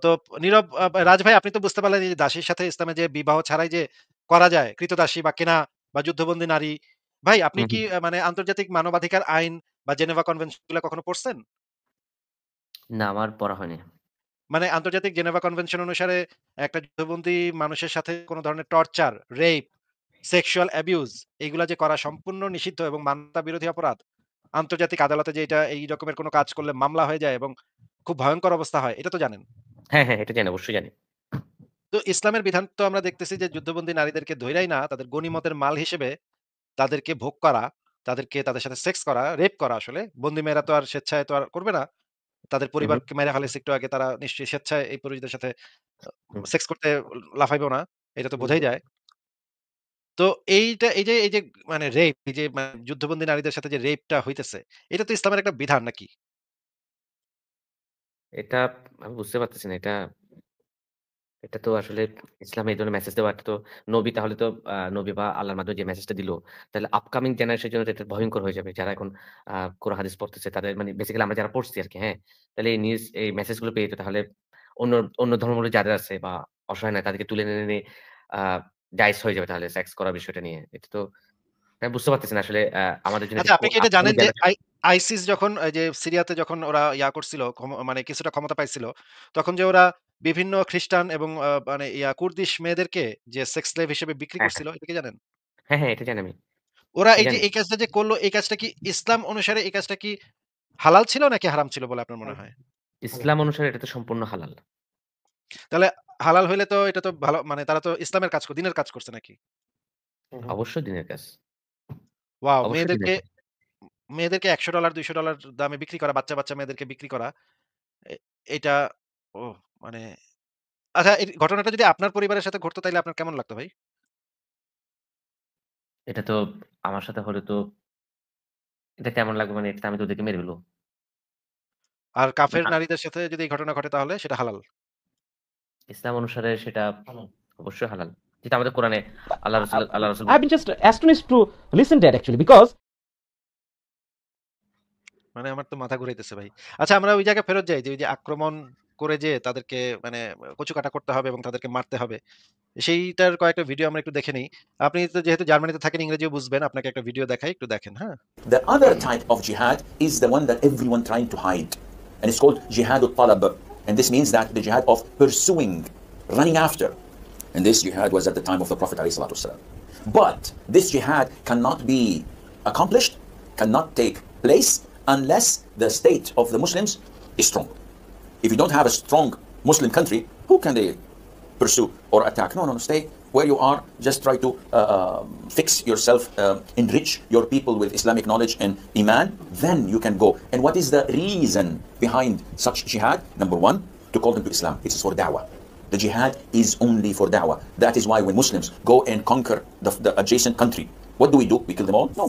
তো নীরব, রাজ ভাই, আপনি তো বুঝতে পারলেন যে দাসীর সাথে ইসলামে যে বিবাহ ছাড়াই যে করা যায়, ক্রীতদাসী বা কেনা বা যুদ্ধবন্দী নারী। ভাই, আপনি হুম, কি হুম। মানে আন্তর্জাতিক মানবাধিকার আইন বা জেনেভা কনভেনশন গুলো কখনো পড়ছেন? না, আমার পড়া হয়নি। মানে আন্তর্জাতিক জেনেভা কনভেনশন অনুসারে একটা যুদ্ধবন্দী মানুষের সাথে কোন ধরনের টর্চার, রেপ, সেক্সুয়াল অ্যাবিউজ এগুলা যে করা সম্পূর্ণ নিষিদ্ধ এবং মানবতা বিরোধী অপরাধ। আন্তর্জাতিক আদালতে যে এটা এই রকমের কোন কাজ করলে মামলা হয়ে যায় এবং খুব ভয়ংকর অবস্থা হয়, এটা তো জানেন। হ্যাঁ, হ্যাঁ, এটা জানি, অবশ্যই জানি। তো ইসলামের বিধান তো আমরা দেখতেছি যে যুদ্ধবন্দী নারীদেরকে ধইরাই না, তাদের গনিমতের মাল হিসেবে তাদেরকে ভোগ করা, তাদেরকে তাদের সাথে সেক্স করা, রেপ করা আসলে। বন্দী মেয়েরা তো আর স্বেচ্ছায় তো আর করবে না। তাদের হুম, হুম, পরিবারকে মেরে ফেলাইছে একটু আগে, তারা নিশ্চয়ই স্বেচ্ছায় এই পুরুষদের সাথে হুম। সেক্স করতে লাফাইবেও না। এটা তো বোঝাই যায়। তো এই যে মানে রেপ, এই যে মানে যুদ্ধবন্দী নারীদের সাথে যে রেপটা হইতেছে, এটা তো ইসলামের একটা বিধান নাকি? এটা আমি বুঝতে পারতেছি না। এটা তো আসলে ইসলামে এই ধরনের মেসেজ দেওয়া, এটা তো নবী, তাহলে তো নবী বা আল্লাহর মাধ্যমে যে মেসেজটা দিল, তাহলে আপকামিং জেনারেশন এর জন্য তো এটা ভয়ংকর হয়ে যাবে। যারা এখন কোরআন হাদিস পড়তেছে তাদের, মানে বেসিক্যালি আমরা যারা পড়ছি আরকি, হ্যাঁ? তাহলে এই নিউজ, এই মেসেজ গুলো পেয়ে তো তাহলে অন্য অন্য ধর্মাবলম্বী যারা আছে বা অসহায় না, তাদেরকে তুলে এনে আ জায়েজ হয়ে যাবে তাহলে সেক্স করার বিষয়টা নিয়ে। এটা তো আমি বুঝতে পারতেছি না আসলে আমাদের জন্য এটা আচ্ছা, আপনি কি এটা আপকামিং জানেন যে জেনারেশন। আইসিস যখন এই যে সিরিয়াতে যখন ওরা করছিল, মানে কিছুটা ক্ষমতা পাইছিল, তখন যে ওরা বিভিন্ন খ্রিস্টান এবং মানে কুর্দিশ মেয়েদেরকে যে সেক্স স্লেভ হিসেবে বিক্রি হ্যাঁ, হ্যাঁ। করছিল, এটা কি জানেন? হ্যাঁ, হ্যাঁ, এটা জানি আমি। ওরা এটা এই যে জানি। এই কাজটা যে করল, এই কাজটা কি ইসলাম অনুসারে এই কাজটা কি হালাল ছিল নাকি হারাম ছিল বলে আপনার মনে হয়? ইসলাম অনুসারে এটা তো সম্পূর্ণ হালাল। তাহলে হালাল হইলে তো এটা তো ভালো, মানে তারা তো ইসলামের কাজ দিনের কাজ করছে নাকি? অবশ্যই দিনের কাজ। ওয়াও! অবশ্যই দিনের মেয়েদেরকে কাজ। মেয়েদেরকে $১০০ $২০০ দামে বিক্রি করা, বাচ্চা মেয়েদেরকে বিক্রি করা। এ এইটা ওহ! মানে আচ্ছা, এই ঘটনাটা যদি আপনার পরিবারের সাথে ঘটতো তাইলে আপনার কেমন লাগতো ভাই? এটা তো আমার সাথে হলে তো এটা কেমন লাগবে, মানে এটা তো আমি তো ওদেরকে মেরে ফেলবো। আর কাফের না, নারীদের সাথে যদি এই ঘটনা ঘটে তাহলে সেটা হালাল। ইসলাম অনুসারে সেটা অবশ্যই হালাল। যেটা আমাদের কোরআনে আল্লাহ রাসূল I've been just astonished to listen that actually because মানে আমার তো মাথা ঘুরাইতেছে ভাই। আচ্ছা, আমরা ওই জায়গায় ফেরত যাই যে ওই যে আক্রমণ করে যে তাদেরকে মানে কচুকাটা করতে হবে এবং তাদেরকে মারতে হবে। সেইটার কয়েকটা ভিডিও আমরা একটু দেখে নেই। আপনি তো যেহেতু জার্মানিতে থাকেন, ইংরেজিও বুঝবেন। আপনাকে একটা ভিডিও দেখাই, একটু দেখেন, হ্যাঁ? The other type of jihad is the one that everyone trying to hide. And it's called jihad al-talab. And this means that the jihad of pursuing, running after. And this jihad was at the time of the Prophet ﷺ. But this jihad cannot be accomplished, cannot take place unless the state of the Muslims is strong. If you don't have a strong Muslim country, who can they pursue or attack? No, stay where you are. Just try to fix yourself, enrich your people with Islamic knowledge and iman. Then you can go. And what is the reason behind such jihad? Number one, to call them to Islam. It is for da'wah. The jihad is only for da'wah. That is why when Muslims go and conquer the adjacent country, what do? We kill them all? No.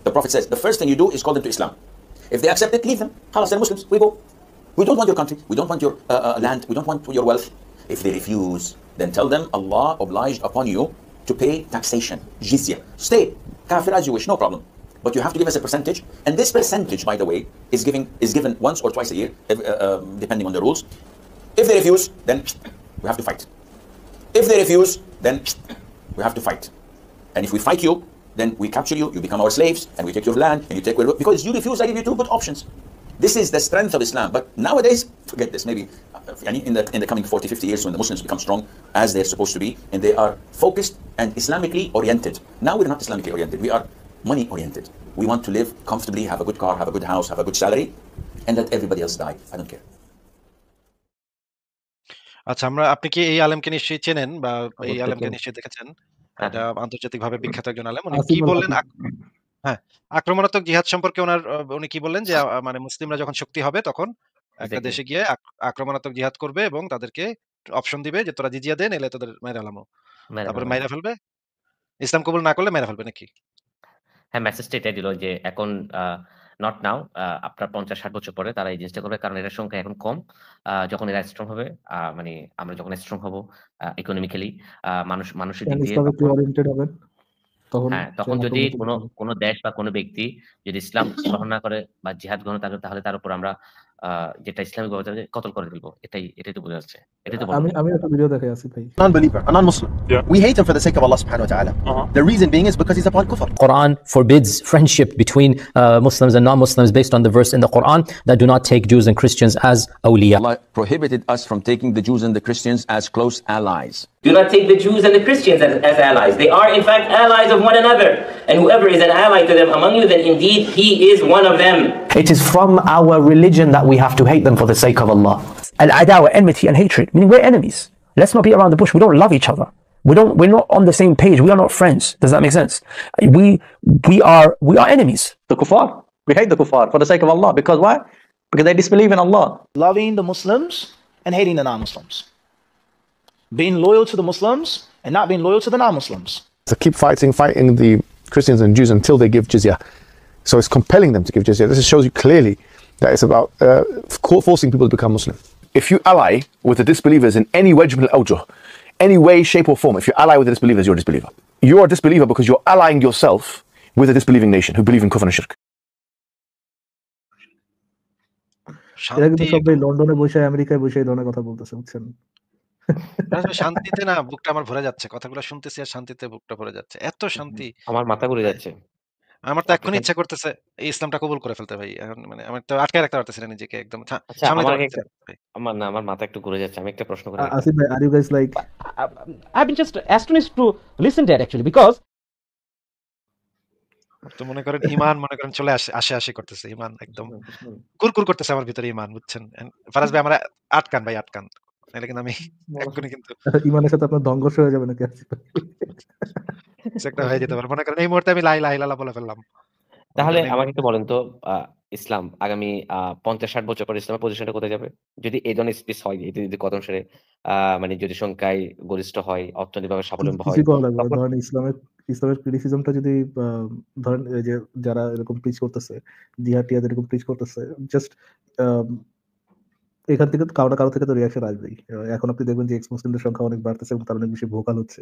The Prophet says the first thing you do is call them to Islam. If they accept it, leave them. Halas, they're Muslims. We go. We don't want your country. We don't want your land. We don't want your wealth. If they refuse, then tell them Allah obliged upon you to pay taxation, jizya. Stay kafir as you wish, no problem. But you have to give us a percentage. And this percentage, by the way, is given once or twice a year, depending on the rules. If they refuse, then we have to fight. If they refuse, then we have to fight. And if we fight you, then we capture you, you become our slaves, and we take your land, and you take where, because you refuse, I give you two good options. This is the strength of Islam. But nowadays, forget this. Maybe in the coming 40, 50 years when the Muslims become strong, as they're supposed to be, and they are focused and Islamically oriented. Now we're not Islamically oriented. We are money oriented. We want to live comfortably, have a good car, have a good house, have a good salary, and let everybody else die. I don't care. আচ্ছা, আপনি কি এই আলেমকে নিশ্চয়ই চেনেন বা এই অবশ্যই আলেমকে চিনি। নিশ্চয়ই দেখেছেন? হ্যাঁ, এটা আন্তর্জাতিকভাবে বিখ্যাত একজন আলেম। উনি আসিফ কি আল বললেন আসিফ। হ্যাঁ, আক্রমণাত্মক জিহাদ সম্পর্কে উনি কি বললেন যে মানে মুসলিমরা যখন শক্তি হবে তখন একটা এক্সাক্টলি। দেশে গিয়ে আক্রমণাত্মক জিহাদ করবে এবং তাদেরকে অপশন দিবে যে তোরা জিজিয়া দে, নাইলে তোদের মাইরা এলামো। মেরে তারপরে ফেলবো। মাইরা ফেলবে। ইসলাম কবুল না করলে মাইরা ফেলবে নাকি? হ্যাঁ, মেসেজটা এটাই দিল যে এখন নট নাও, আপনার ৫০-৬০ বছর পরে তারা এই জিনিসটা করবে। কারণ এটার সংখ্যা এখন কম। যখন এরা স্ট্রং হবে, মানে আমরা যখন স্ট্রং হব ইকোনমিক্যালি, মানুষের দিক দিয়ে, ইসলামিকলি তখন ওরিয়েন্টেড হবেন তখন হ্যাঁ, সে তখন যদি আক্রমণাত্মক কোনো হবে। কোনো দেশ বা কোনো ব্যক্তি যদি ইসলাম গ্রহণ না করে বা জিহাদ গ্রহণ করে, তাহলে তার উপর আমরা যেটা ইসলামিক ভাবে কতল করে ফেলবো। এটাই তো বোঝা যাচ্ছে। এটাই তো বলল উনি। আমি একটা ভিডিও দেখে আসিফ ভাই। Non-believer, a non-Muslim. Yeah. We hate him for the sake of Allah subhanahu wa ta'ala. The reason being is because he's upon kufr. Quran forbids friendship between Muslims and non-Muslims based on the verse in the Quran that do not take Jews and Christians as awliya. Allah prohibited us from taking the Jews and the Christians as close allies. Do not take the Jews and the Christians as allies. They are in fact allies of one another. And whoever is an ally to them among you, then indeed he is one of them. It is from our religion that we have to hate them for the sake of Allah. Al-adawa, enmity and hatred, meaning we're enemies. Let's not be around the bush. We don't love each other. We're not on the same page. We are not friends. Does that make sense? We are enemies. The kuffar. We hate the kuffar for the sake of Allah. Because why? Because they disbelieve in Allah. Loving the Muslims and hating the non-Muslims. Being loyal to the Muslims and not being loyal to the non-Muslims. To keep fighting the Christians and Jews until they give jizya. So it's compelling them to give jizya. This shows you clearly that it's about forcing people to become Muslim. If you ally with the disbelievers in any wajh min al-awjuh, any way, shape or form, if you ally with the disbelievers, you're a disbeliever. You are a disbeliever because you're allying yourself with a disbelieving nation who believe in kufr and shirk. এরা কিন্তু সবাই লন্ডনে বসে আমেরিকায় বসে এই ধরনের কথা বলতেছে, বুঝছেন? শান্তিতে না বুকটা আমার ভরে যাচ্ছে। কথাগুলো শুনতেছি আর শান্তিতে বুকটা ভরে যাচ্ছে। এত শান্তি। আমার মাথা ঘুরে যাচ্ছে। আমার তো এখনই ইচ্ছা করতেছে এই ইসলামটা কবুল করে ফেলতে ভাই। এখন মানে আমি তো আটকায় রাখতে পারতেছি না নিজেকে একদম আচ্ছা, সামলাতে পারতেছি না ভাই। আমার মাথা একটু ঘুরে যাচ্ছে। আমি একটা প্রশ্ন করি। আসিফ ভাই, are you guys like I've been just astonished to listen to it actually because তো মনে করেন ইমান চলে আসে করতেছে। ইমান একদম কুরকুর করতেছে আমার ভিতরে ইমান, বুঝছেন? ফারাজ ভাই আমরা আটকান ভাই, আটকান। নাহলে কিন্তু আমি এক্ষুনি কিন্তু ইমানের সাথে আপনার সংঘর্ষ হয়ে যাবে নাকি আসিফ ভাই? কিছু একটা হয়ে যেতে পারে। মনে করেন এই মুহূর্তে আমি লা ইলাহা ইল্লাল্লাহ বলে ফেললাম। তাহলে আমাকে একটু বলেন তো, ইসলাম আগামী ৫০-৬০ বছর পরে ইসলামের পজিশনটা কোথায় যাবে? যদি এই ধরনের স্পিচ হয়, এটি যদি কদম সেরে মানে যদি সংখ্যায় গরিষ্ঠ হয়, অর্থনৈতিকভাবে স্বাবলম্বী হয়, কিছু করা লাগবে না। তখন ধরেন ইসলামের ক্রিটিসিজমটা যদি ধরেন এই যে যারা এরকম প্রিচ করতেছে, জিহাদ টিহাদ এরকম প্রিচ করতেছে, জাস্ট এখান থেকে কারো থেকে তো রিয়াকশন আসবেই। এখন আপনি দেখবেন যে এক্স মুসলিমদের সংখ্যা অনেক বাড়তেছে এবং তারা অনেক বেশি ভোকাল হচ্ছে।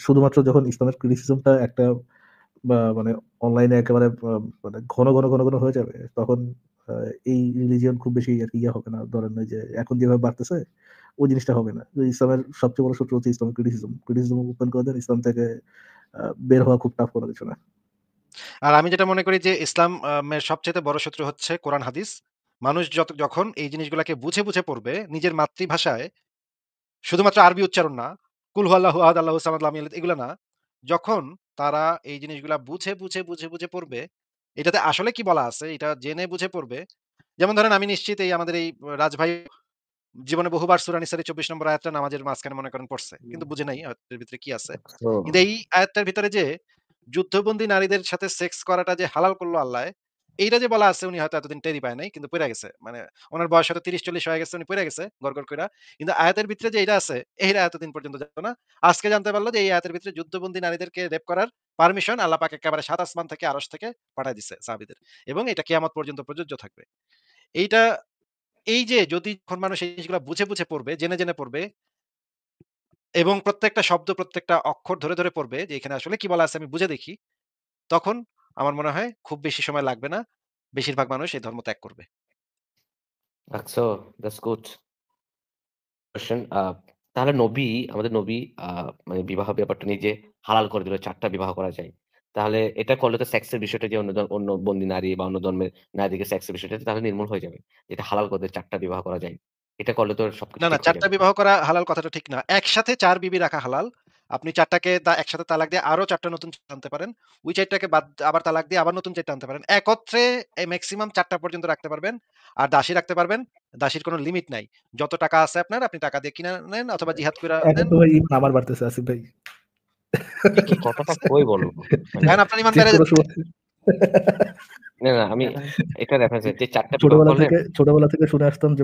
শুধুমাত্র যখন ইসলামের ক্রিটিসিজমটা একটা মানে অনলাইনে একেবারে মানে ঘন হয়ে যাবে, তখন এই রিলিজিয়ন খুব বেশি আর কি ইয়ে হবে না। ধরেন ওই যে এখন যেভাবে বাড়তেছে ওই জিনিসটা হবে না। ইসলামের সবচেয়ে বড় শত্রু হচ্ছে ইসলামের ক্রিটিসিজম ওপেন করে দেন, ইসলাম থেকে বের হওয়া খুব টাফ কোনো কিছু না। আর আমি যেটা মনে করি যে ইসলামের সবচেয়ে বড় শত্রু হচ্ছে কোরআন হাদিস। মানুষ যখন এই জিনিসগুলাকে বুঝে পড়বে নিজের মাতৃভাষায়, শুধুমাত্র আরবি উচ্চারণ না, কুল হুয়াল্লাহু আহাদ আল্লাহুস সামাদ লাম ইয়ালিদ এগুলা না, যখন তারা এই জিনিসগুলা বুঝে পড়বে, এটাতে আসলে কি বলা আছে এটা জেনে বুঝে পড়বে। যেমন ধরেন আমি নিশ্চিত এই আমাদের এই রাজ ভাই জীবনে বহুবার সূরা নিসার ২৪ নম্বর আয়াতটা নামাজের মাঝখানে মনে করেন পড়ছে, কিন্তু বুঝে নাই আয়াতের ভিতরে কি আছে। কিন্তু এই আয়াতটার ভিতরে যে যুদ্ধবন্দী নারীদের সাথে সেক্স করাটা যে হালাল করলো আল্লাহ, এইটা যে বলা আছে উনি হয়তো এতদিন টেরি পায় নাই, কিন্তু পড়ে গেছে। মানে ওনার বয়স হয়তো ৩০-৪০ হয়ে গেছে, উনি পড়ে গেছে গড়গড় কইরা। কিন্তু আয়াতের ভিতরে যে এটা আছে, এইটা এতদিন পর্যন্ত জানতো না। আজকে জানতে পারলো যে এই আয়াতের ভিতরে যুদ্ধবন্দী নারীদেরকে রেপ করার পারমিশন আল্লাহ পাক একেবারে ৭ আসমান থেকে আরশ থেকে পাঠায় দিছে সাহাবীদের, এবং এটা কিয়ামত পর্যন্ত প্রযোজ্য থাকবে। এইটা এই যে যদি যখন মানুষ এই জিনিসগুলো বুঝে পড়বে, জেনে পড়বে এবং প্রত্যেকটা শব্দ প্রত্যেকটা অক্ষর ধরে পড়বে যে এখানে আসলে কি বলা আছে আমি বুঝে দেখি, তখন আমার মনে হয় খুব বেশি সময় লাগবে না, বেশিরভাগ মানুষ এই ধর্ম ত্যাগ করবে। আচ্ছা, দ্যাটস গুড কোয়েশ্চেন। তাহলে আমাদের নবী মানে বিবাহ ব্যাপারটা নিজে হালাল করে দিল, ৪টা বিবাহ করা যায়। তাহলে এটা করলে তো সেক্সের বিষয়টা যে অন্য বন্দী নারী বা অন্য ধর্মের নারীদেরকে সেক্সের বিষয়টা তাহলে নির্মূল হয়ে যাবে। এটা হালাল করে ৪টা বিবাহ করা যায়। এটা করলে তো সবকিছু না, ঠিক হয়ে ৪টা যাবে। বিবাহ করা হালাল কথাটা ঠিক না। একসাথে ৪ বিবি রাখা হালাল। আপনি ৪ টাকে একসাথে তালাক দিয়ে আরো ৪ টা নতুন আনতে পারেন। ওই ৪ টাকে বাদ আবার তালাক দিয়ে আবার নতুন ৪ টা আনতে পারেন। একত্রে মেক্সিমাম ৪ টা পর্যন্ত রাখতে পারবেন। আর দাসী রাখতে পারবেন। দাসীর কোনো লিমিট নাই। যত টাকা আছে আপনার, আপনি টাকা দিয়ে কিনে নেন অথবা জিহাদ কইরা এখন নেন। তো ভাই ইমান আমার বাড়তেছে আসিফ ভাই। কি কথাটা কই বলবো? এখন আপনার ইমান চেক বেড়ে করার যাচ্ছে। সময় না, আমি এটা রেফারেন্স যে ৪ টা বিবাহ করলে ছোটবেলা থেকে শুনে আসতাম যে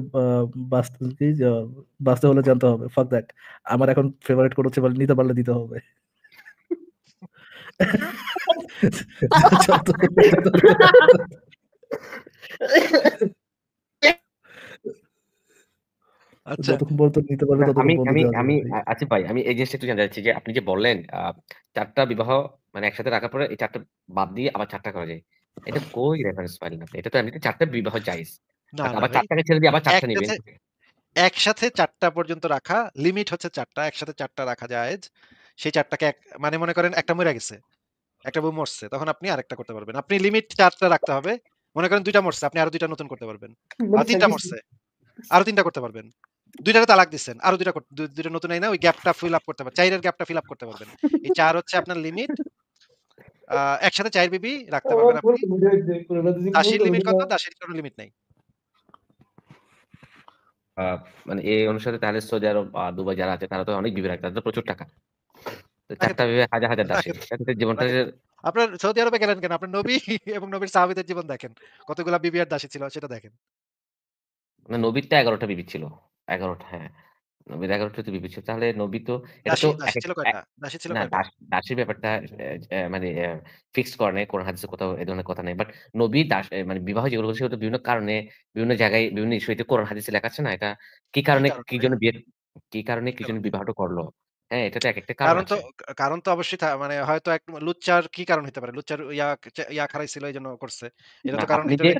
বাঁচতে হলে জানতে হবে। ফাক দ্যাট। আমার এখন ফেভারিট কোড হচ্ছে নিতে পারলে দিতে হবে। আচ্ছা। যতক্ষণ পর্যন্ত নিতে পারবে ততক্ষণ পর্যন্ত দেওয়া যাবে ভাই। আসিফ ভাই, আমি এই জিনিসটা একটু জানতে চাচ্ছি যে আপনি যে বললেন ৪ টা বিবাহ মানে একসাথে রাখার পরে এই ৪ টা বাদ দিয়ে আবার ৪ টা করা যায়। এটা কই রেফারেন্স পাইলেন আপনি? এটা তো এমনিতে ৪ টা বিবাহ জায়েজ। না, বাট না আবার ভাই। ৪ টাকে ছেড়ে দিয়ে আবার ৪ টা নিবেন। একসাথে ৪ টা পর্যন্ত রাখা, লিমিট হচ্ছে ৪ টা। একসাথে ৪ টা রাখা জায়েজ। সেই ৪ টাকে মানে মনে করেন একটা মইরা গেছে। একটা বউ মরছে। তখন আপনি আরেকটা করতে পারবেন। আপনি লিমিট ৪ টা রাখতে হবে। মনে করেন ২ টা মরছে, আপনি আরো ২ টা নতুন করতে পারবেন। আর ৩ টা মরছে, আরো ৩ টা করতে পারবেন। ২ টারে তালাক দিচ্ছেন, আরো ২ টা ২ টা নতুন আইনা ওই গ্যাপটা ফিল আপ করতে পারবেন। ৪ এর গ্যাপটা ফিল আপ করতে পারবেন। এই ৪ হচ্ছে আপনার লিমিট। একসাথে ৪ বিবি রাখতে পারবেন আপনি। দাসীর লিমিট কত? দাসীর কোনো লিমিট নাই। মানে এই অনুসারে তাহলে সৌদি আরব দুবাই যারা আছে তারা তো অনেক বিবি রাখে, তাদের তো প্রচুর টাকা। তো ৪ টা বিবি হাজার দাসী। তাদের জীবনটা আপনার সৌদি আরবে গেলেন কেন? আপনার নবী এবং নবীর সাহাবীদের জীবন দেখেন। কতগুলা বিবি আর দাসী ছিল সেটা দেখেন। মানে নবীর তো ১১ টা বিবি ছিল। ১১ টা, হ্যাঁ। নবীর ১১ টা তো বিবি ছিল। তাহলে নবী তো এটা তো দাসী ছিল কয়টা? দাসী ছিল না কয়টা? দাসীর ব্যাপারটা মানে ফিক্সড করে নাই। কোরআন হাদিসে কোথাও এই ধরনের কথা নাই। বাট নবী মানে বিবাহ যেগুলো হচ্ছে সেগুলো বিভিন্ন কারণে, বিভিন্ন জায়গায়, বিভিন্ন ইস্যুতে কোরআন হাদিসে লেখা আছে না? এটা কি কারণে কি জন্য কি জন্য বিবাহটা করলো? হ্যাঁ, এটা তো একেকটা কারণ আছে। কারণ তো অবশ্যই মানে হয়তো এক লুচ্চার কি কারণ হতে পারে? লুচ্চার ইয়া খারাইছিল এইজন্য করছে। এটা না তো কারণ আপনি যে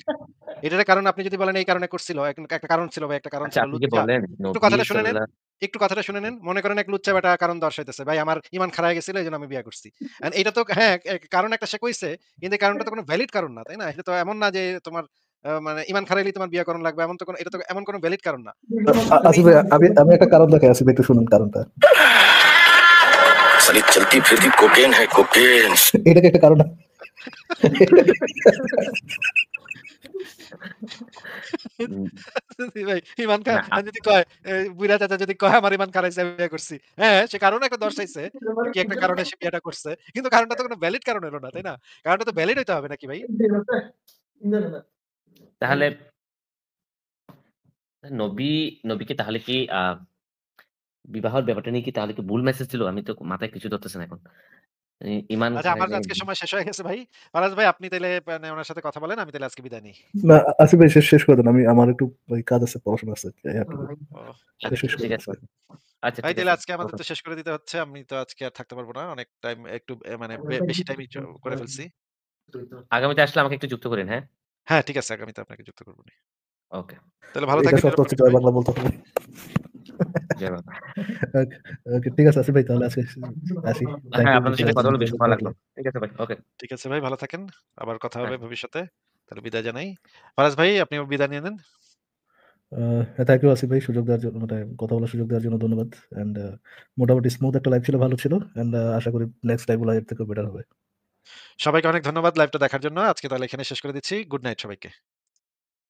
এটার কারণ আপনি যদি বলেন এই কারণে করছিল, একটা কারণ ছিল ভাই, একটা কারণ আচ্ছা ছিল আপনি যে লুচ্চা। বললেন একটু নবী কথাটা শুনে নেন। সাল্লাল্লাহু একটু কথাটা শুনে নেন। মনে করেন এক লুচ্চা বেটা কারণ দর্শাইতেছে। ভাই আমার ঈমান খারায় গেছিল এজন্য আমি বিয়ে করছি। এন্ড এটা তো হ্যাঁ, কারণ একটা সে কইছে। কিন্তু এই কারণটা তো কোনো ভ্যালিড কারণ না, তাই না? এটা তো এমন না যে তোমার মানে ঈমান খারাইলেই তোমার বিয়ে করণ লাগবে। এটা তো এমন কোনো ভ্যালিড কারণ না। আসিফ ভাই, আমি একটা কারণ দেখাই, আসিফ একটু শুনুন কারণটা। साली चलती फिरती कोकेन है कोकेन। এটা কি একটা কারণ না? ভাই ঈমান যদি কয় বুইড়া চাচা যদি কয় আমার ঈমান খারাইছে আমি বিয়ে করছি। হ্যাঁ, সে কারণ একটা দর্শাইছে। কি একটা কারণে সে বিয়েটা করছে। কিন্তু কারণটা তো কোনো ভ্যালিড কারণ হলো না, তাই না? কারণটা তো ভ্যালিড হইতে হবে নাকি ভাই? তাহলে নবীকে তাহলে কি বিবাহের ব্যাপারটা নিয়ে কি তাহলে কি ভুল মেসেজ ছিল? আমি তো মাথায় কিছু ধরতেছে না এখন। ঈমান আচ্ছা, আমার আজকে সময় শেষ হয়ে গেছে ভাই। ফারাজ ভাই আপনি তাইলে মানে ওনার সাথে কথা বলেন। আমি তাইলে আজকে বিদায় নিই। না, আসিফ ভাই শেষ করে দেন। আমার একটু কাজ আছে, পড়াশোনা আছে। শেষ করে ঠিক দেন। আছে। আচ্ছা ভাই ঠিক তাইলে আছে। আজকে আমাদের তো শেষ করে দিতে হচ্ছে। আমি তো আজকে আর থাকতে পারবো না। অনেক টাইম একটু মানে বেশি টাইমই করে ফেলছি। আগামীতে আসলে আমাকে একটু যুক্ত করেন, হ্যাঁ? হ্যাঁ, ঠিক আছে। আগামীতে আপনাকে যুক্ত করব নি। ওকে। তাহলে ভালো এটা থাকবেন। শর্ত হচ্ছে জয় বাংলা বলতে হবে। ওকে, ঠিক আছে আসিফ ভাই, তাহলে আজকে আসি। হ্যাঁ, আপনাদের সাথে কথা বলে বেশ ভালো লাগলো। ঠিক আছে ভাই। ওকে। ঠিক আছে ভাই, ভালো থাকেন। আবার কথা হবে ভবিষ্যতে। তাহলে বিদায় জানাই। ফারাজ ভাই আপনিও বিদায় নিয়ে নেন। থ্যাংক ইউ আসিফ ভাই, সুযোগ দেওয়ার জন্য, মানে কথা বলার সুযোগ দেওয়ার জন্য ধন্যবাদ। এন্ড মোটামুটি স্মুথ একটা লাইভ ছিল, ভালো ছিল। এন্ড আশা করি নেক্সট লাইভ এর থেকে বেটার হবে। সবাইকে অনেক ধন্যবাদ লাইভটা দেখার জন্য। আজকে তাহলে এখানে শেষ করে দিচ্ছি। গুড নাইট সবাইকে।